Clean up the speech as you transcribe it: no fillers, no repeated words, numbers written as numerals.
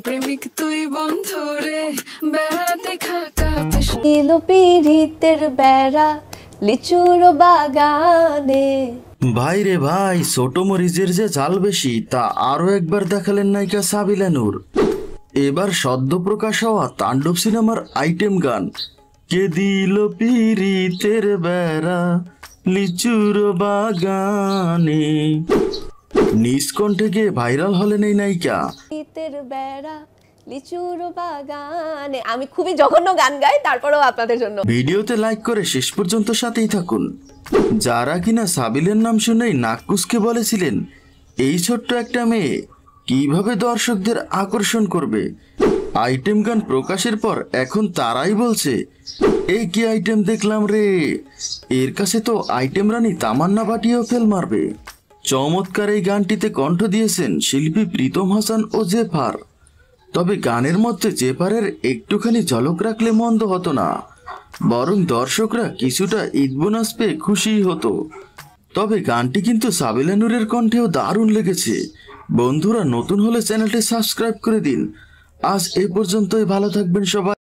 প্রেমিক তুই বন্ধু রে বেড়াতে খাকা এলো পিরিতের বেড়া লিচুর বাগানে। ভাই রে ভাই, ছোট মরিচের যে ঝাল বেশি তা আরো একবার দেখালেন নায়িকা সাবিলা নূর। এবার সদ্য প্রকাশ হওয়া তাণ্ডব সিনেমার আইটেম গান কে দিল পিরিতের বেড়া লিচুর বাগানে নিজ কণ্ঠে গিয়ে ভাইরাল হলেন এই নায়িকা। পিরিতের বেড়া লিচুর বাগানে। আমি খুবই জঘন্য গান গাই, তারপরেও আপনাদের জন্য। ভিডিওতে লাইক করে শেষ পর্যন্ত সাথেই থাকুন। যারা কিনা সাবিলের নাম শুনেই নাক কুচকে বলেছিলেন এই ছোট্ট একটা মেয়ে কিভাবে দর্শকদের আকর্ষণ করবে, আইটেম গান প্রকাশের পর এখন তারাই বলছে এই কি আইটেম দেখলাম রে, এর কাছে তো আইটেম রানী তামান্না ভাটিয়াও ফেল মারবে। চমৎকার এই গানটিতে কণ্ঠ দিয়েছেন শিল্পী প্রীতম হাসান ও জেফার। তবে গানের মধ্যে জেফারের একটুখানি ঝলক রাখলে মন্দ হতো না, বরং দর্শকরা কিছুটা ঈদ বোনাস পেয়ে খুশি হতো। তবে গানটি কিন্তু সাবিলা নূরের কণ্ঠেও দারুণ লেগেছে। বন্ধুরা, নতুন হলে চ্যানেলটি সাবস্ক্রাইব করে দিন। আজ এ পর্যন্তই, ভালো থাকবেন সবাই।